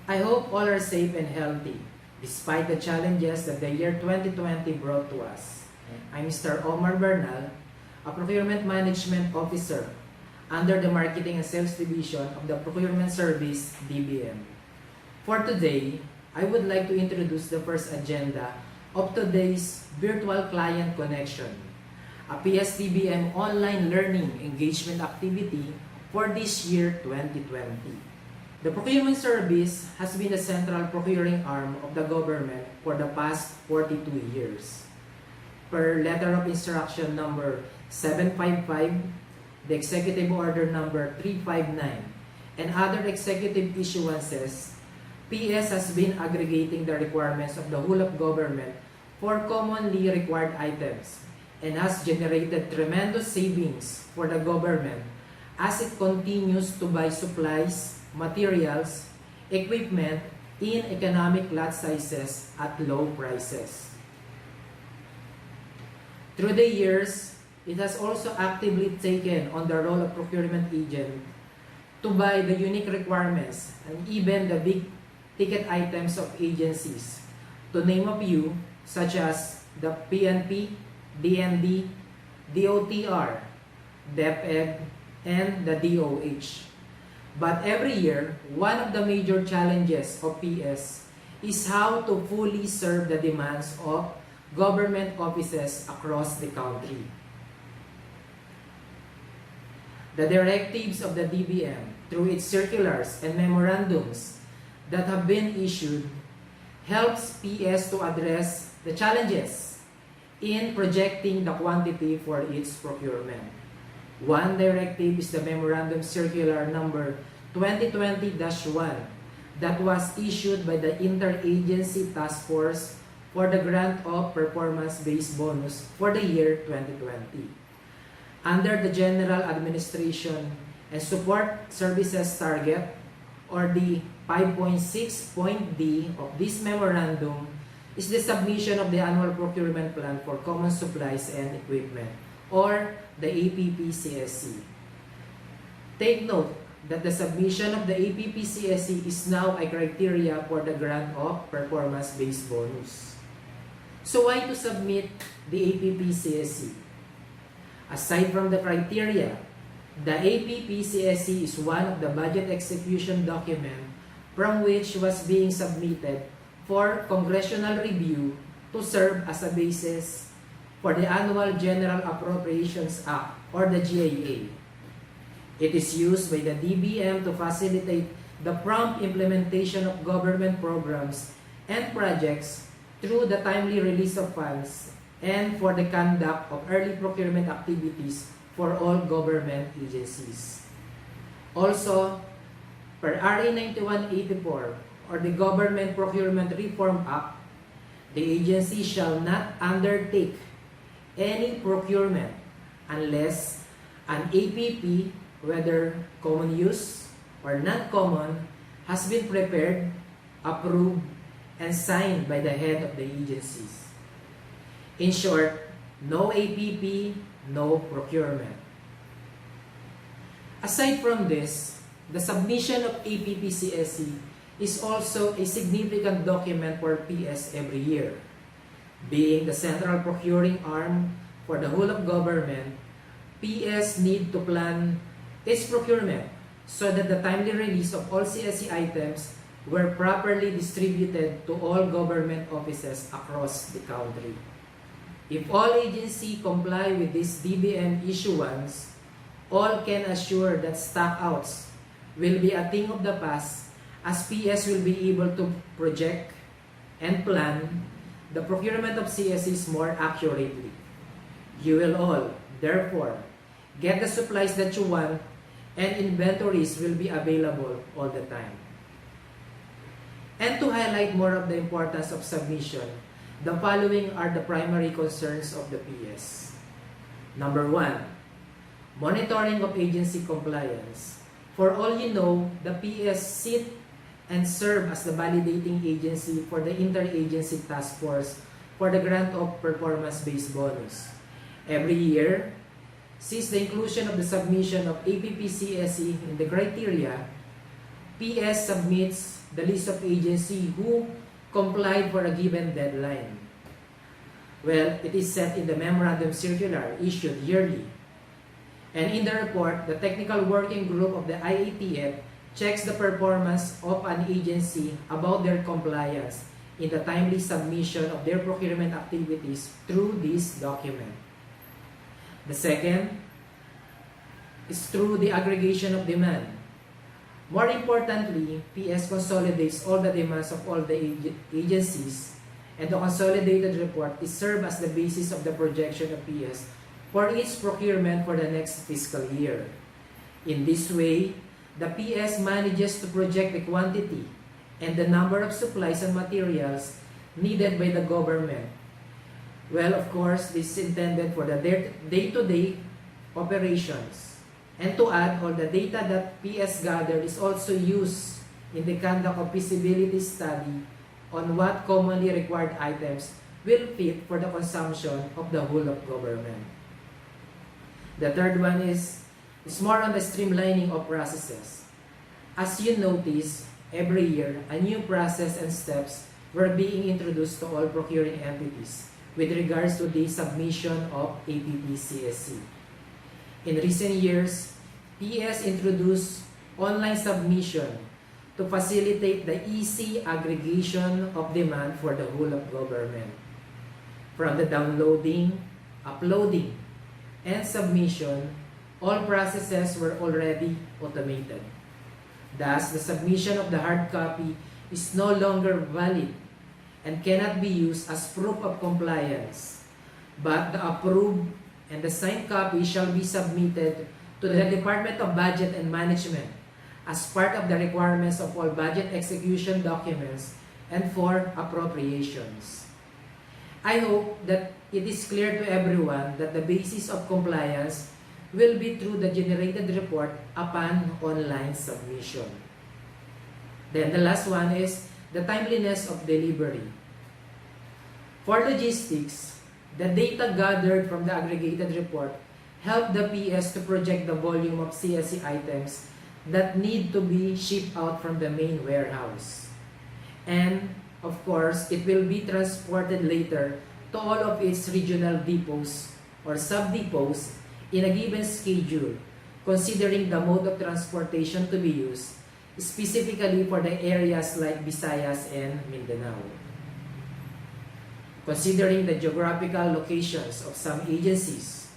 I hope all are safe and healthy, despite the challenges that the year 2020 brought to us. I'm Mr. Omar Bernal, a Procurement Management Officer under the Marketing and Sales Division of the Procurement Service-DBM. For today, I would like to introduce the first agenda of today's Virtual Client Connection, a PS-DBM online learning engagement activity for this year 2020. The procurement service has been the central procuring arm of the government for the past 42 years. Per letter of instruction number 755, the executive order number 359, and other executive issuances, PS has been aggregating the requirements of the whole of government for commonly required items and has generated tremendous savings for the government as it continues to buy supplies, materials, equipment in economic lot sizes at low prices. Through the years, it has also actively taken on the role of procurement agent to buy the unique requirements and even the big ticket items of agencies, to name a few, such as the PNP, DND, DOTR, DepEd, and the DOH. But every year, one of the major challenges of PS is how to fully serve the demands of government offices across the country. The directives of the DBM, through its circulars and memorandums that have been issued, helps PS to address the challenges in projecting the quantity for its procurement. One directive is the Memorandum Circular number 2020-1 that was issued by the Interagency Task Force for the grant of performance-based bonus for the year 2020. Under the General Administration and Support Services Target, or the 5.6.d of this memorandum, is the submission of the Annual Procurement Plan for Common Supplies and Equipment, or the APP-CSE. Take note that the submission of the APP-CSE is now a criteria for the grant of performance-based bonus. So why to submit the APP-CSE? Aside from the criteria, the APP-CSE is one of the budget execution document from which was being submitted for congressional review to serve as a basis for the Annual General Appropriations Act, or the GAA. It is used by the DBM to facilitate the prompt implementation of government programs and projects through the timely release of funds and for the conduct of early procurement activities for all government agencies. Also, per RA 9184, or the Government Procurement Reform Act, the agency shall not undertake any procurement unless an APP, whether common use or non-common, has been prepared, approved, and signed by the head of the agencies. In short, no APP, no procurement. Aside from this, the submission of APP-CSE is also a significant document for PS every year. Being the central procuring arm for the whole of government, PS need to plan its procurement so that the timely release of all CSE items were properly distributed to all government offices across the country. If all agencies comply with this DBM issuance, all can assure that stockouts will be a thing of the past, as PS will be able to project and plan the procurement of CSEs more accurately. You will all, therefore, get the supplies that you want, and inventories will be available all the time. And to highlight more of the importance of submission, the following are the primary concerns of the PS. Number 1, monitoring of agency compliance. For all you know, the PS sit and serve as the validating agency for the Interagency Task Force for the grant of performance-based bonus. Every year, since the inclusion of the submission of APP-CSE in the criteria, PS submits the list of agency who complied for a given deadline. Well, it is set in the memorandum circular issued yearly. And in the report, the technical working group of the IATF checks the performance of an agency about their compliance in the timely submission of their procurement activities through this document. The second is through the aggregation of demand. More importantly, PS consolidates all the demands of all the agencies, and the consolidated report is served as the basis of the projection of PS for its procurement for the next fiscal year. In this way, the PS manages to project the quantity and the number of supplies and materials needed by the government. Well, of course, this is intended for the day-to-day operations. And to add, all the data that PS gathered is also used in the conduct of feasibility study on what commonly required items will fit for the consumption of the whole of government. The third one is more on the streamlining of processes. As you notice, every year, a new process and steps were being introduced to all procuring entities with regards to the submission of APP-CSE. In recent years, PS introduced online submission to facilitate the easy aggregation of demand for the whole of government. From the downloading, uploading, and submission, all processes were already automated. Thus, the submission of the hard copy is no longer valid and cannot be used as proof of compliance, but the approved and the signed copy shall be submitted to the Department of Budget and Management as part of the requirements of all budget execution documents and for appropriations. I hope that it is clear to everyone that the basis of compliance will be through the generated report upon online submission. Then the last one is the timeliness of delivery. For logistics, the data gathered from the aggregated report help the PS to project the volume of CSE items that need to be shipped out from the main warehouse. And of course, it will be transported later to all of its regional depots or sub-depots in a given schedule, considering the mode of transportation to be used, specifically for the areas like Visayas and Mindanao. Considering the geographical locations of some agencies,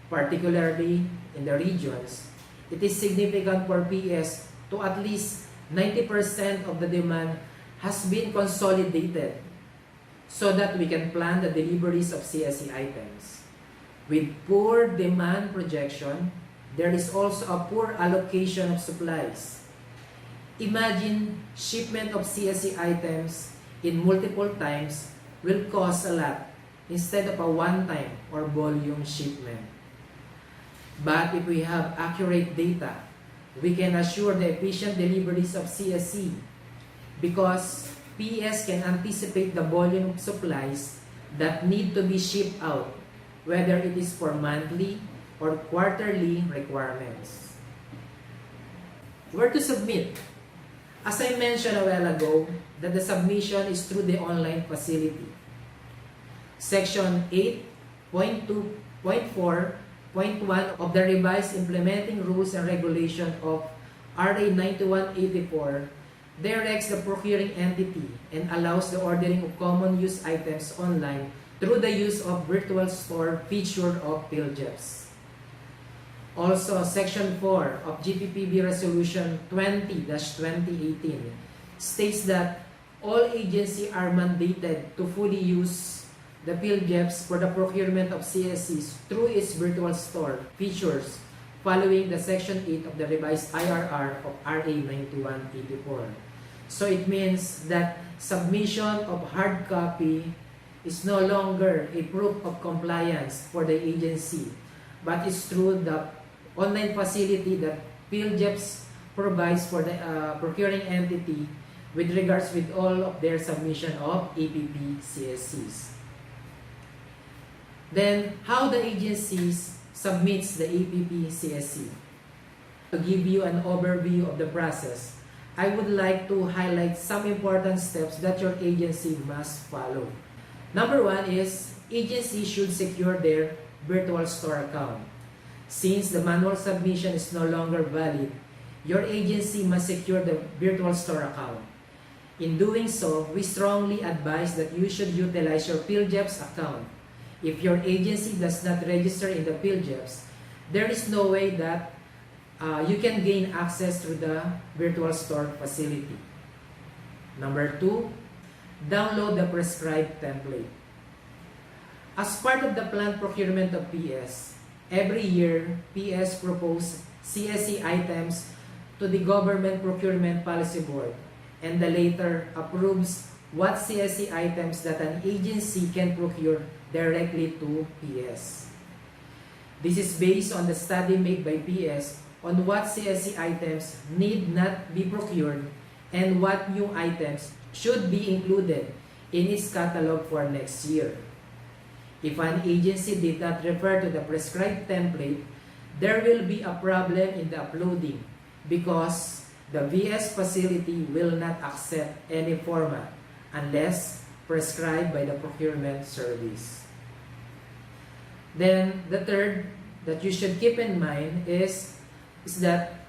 particularly in the regions, it is significant for PS to at least 90% of the demand has been consolidated so that we can plan the deliveries of CSE items. With poor demand projection, there is also a poor allocation of supplies. Imagine shipment of CSE items in multiple times will cost a lot instead of a one-time or volume shipment. But if we have accurate data, we can assure the efficient deliveries of CSE because PS can anticipate the volume of supplies that need to be shipped out, whether it is for monthly or quarterly requirements. Where to submit? As I mentioned a while ago, that the submission is through the online facility. Section 8.2.4.1 of the revised implementing rules and regulation of RA 9184 directs the procuring entity and allows the ordering of common use items online through the use of virtual store feature of PhilJeps. Also, Section 4 of GPPB Resolution 20-2018 states that all agencies are mandated to fully use the PhilJeps for the procurement of CSEs through its virtual store features following the Section 8 of the revised IRR of RA 9184. So it means that submission of hard copy is no longer a proof of compliance for the agency, but is through the online facility that PhilJeps provides for the procuring entity with regards with all of their submission of APP-CSEs. Then, how the agencies submits the APP-CSE. To give you an overview of the process, I would like to highlight some important steps that your agency must follow. Number 1 is agency should secure their virtual store account. Since the manual submission is no longer valid, your agency must secure the virtual store account. In doing so, we strongly advise that you should utilize your PhilJEPS account. If your agency does not register in the PhilJEPS, there is no way that you can gain access to the virtual store facility. Number 2, download the prescribed template. As part of the planned procurement of PS, every year, PS proposes CSE items to the Government Procurement Policy Board, and the latter approves what CSE items that an agency can procure directly to PS. This is based on the study made by PS on what CSE items need not be procured and what new items should be included in its catalog for next year. If an agency did not refer to the prescribed template, there will be a problem in the uploading because the VS facility will not accept any format unless prescribed by the procurement service. Then the third that you should keep in mind is that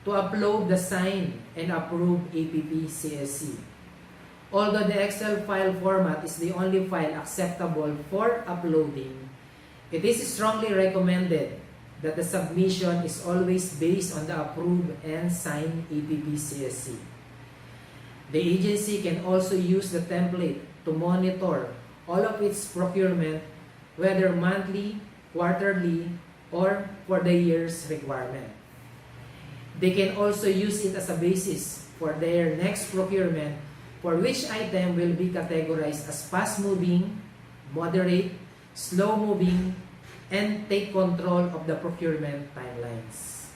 to upload the signed and approved APP-CSE. Although the Excel file format is the only file acceptable for uploading, it is strongly recommended that the submission is always based on the approved and signed APP-CSE. The agency can also use the template to monitor all of its procurement, whether monthly, quarterly, or for the year's requirement. They can also use it as a basis for their next procurement, for which item will be categorized as fast-moving, moderate, slow-moving, and take control of the procurement timelines.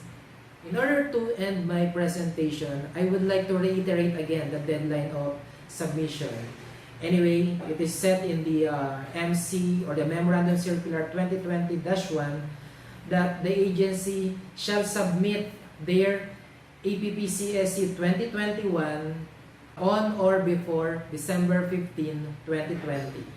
In order to end my presentation, I would like to reiterate again the deadline of submission. Anyway, it is set in the MC or the Memorandum Circular 2020-1 that the agency shall submit their APP-CSE 2021 on or before December 15, 2020.